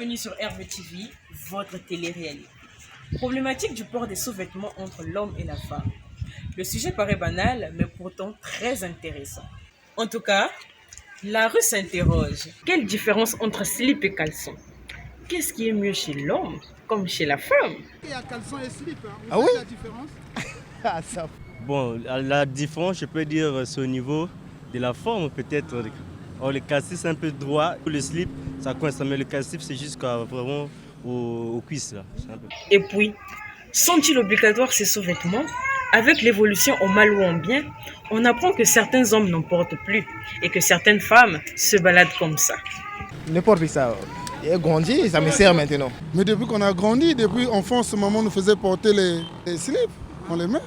bienvenue sur RVTV, votre télé-réalité. Problématique du port des sous-vêtements entre l'homme et la femme. Le sujet paraît banal, mais pourtant très intéressant. En tout cas, la rue s'interroge. Quelle différence entre slip et caleçon? Qu'est-ce qui est mieux chez l'homme comme chez la femme? Il y a caleçon et slip. Hein. Ah oui? La différence? Ah, ça. Bon, la différence, je peux dire, c'est au niveau de la forme, peut-être. Oh, le cassif, c'est un peu droit. Le slip, ça coince, mais le cassif, c'est jusqu'à vraiment aux cuisses. Là. Et puis, sont-ils obligatoires ces sous-vêtements? Avec l'évolution au mal ou en bien, on apprend que certains hommes n'en portent plus et que certaines femmes se baladent comme ça. N'importe ça. J'ai grandi, ça me sert maintenant. Mais depuis qu'on a grandi, depuis enfance, maman nous faisait porter les slips. On les met.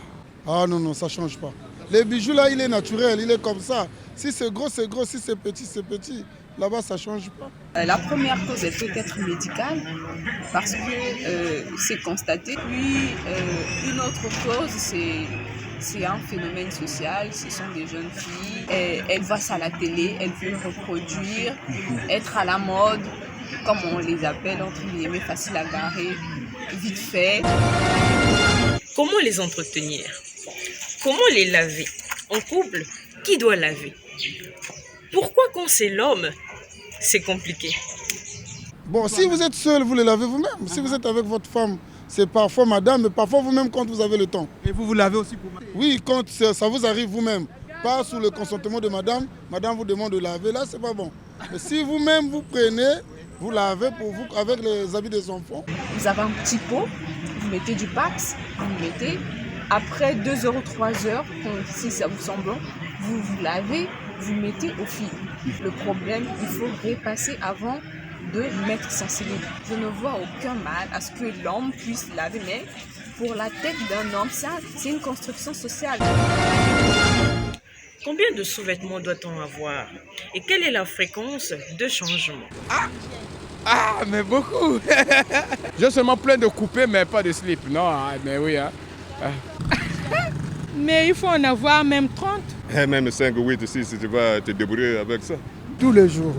Ah non, ça ne change pas. Les bijoux là, il est naturel, il est comme ça. Si c'est gros, c'est gros. Si c'est petit, c'est petit. Là-bas, ça ne change pas. La première cause, elle peut être médicale parce que c'est constaté. Puis une autre cause, c'est un phénomène social. Ce sont des jeunes filles. Elles voient ça à la télé, elles veulent reproduire, être à la mode, comme on les appelle, entre guillemets, facile à garer, vite fait. Comment les entretenir? Comment les laver? En couple, qui doit laver? Pourquoi quand c'est l'homme, c'est compliqué? Bon, si vous êtes seul, vous les lavez vous-même. Si vous êtes avec votre femme, c'est parfois madame, mais parfois vous-même quand vous avez le temps. Et vous lavez aussi pour madame? Oui, quand ça vous arrive vous-même, pas sous le consentement de madame, madame vous demande de laver, là c'est pas bon. Mais si vous-même vous prenez, vous lavez pour vous avec les habits des enfants. Vous avez un petit pot, vous mettez du Pax, vous le mettez. Après 2 heures ou 3 heures, si ça vous semble bon, vous vous lavez, vous mettez au fil. Le problème, il faut repasser avant de mettre son slip. Je ne vois aucun mal à ce que l'homme puisse laver, mais pour la tête d'un homme, ça, c'est une construction sociale. Combien de sous-vêtements doit-on avoir? Et quelle est la fréquence de changement? Ah, mais beaucoup. J'ai seulement plein de coupés, mais pas de slip. Non, mais oui. Hein. Mais il faut en avoir même 30. Même 5 ou 8 aussi, si tu vas te débrouiller avec ça. Tous les jours.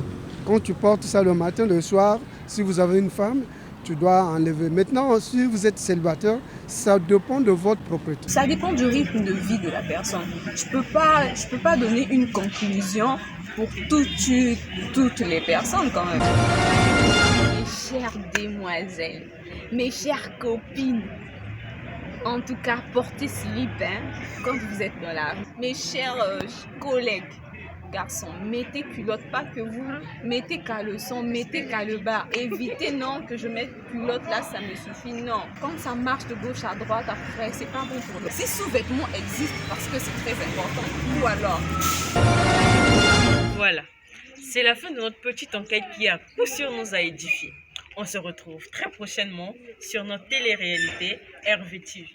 Quand tu portes ça le matin, le soir, si vous avez une femme, tu dois enlever. Maintenant, si vous êtes célibataire, ça dépend de votre propriété. Ça dépend du rythme de vie de la personne. Je peux pas donner une conclusion pour toutes les personnes quand même. Mes chères demoiselles, mes chères copines, en tout cas, portez slip quand vous êtes dans la rue. Mes chers collègues, garçons, mettez culotte, pas que vous, mettez caleçon, mettez calebas. Évitez, non, que je mette culotte, là, ça me suffit, non. Quand ça marche de gauche à droite, après, c'est pas bon pour nous. Si sous-vêtements existent, parce que c'est très important, ou alors... Voilà, c'est la fin de notre petite enquête qui à coup sûr nous a édifiés. On se retrouve très prochainement sur notre télé-réalité RVTV.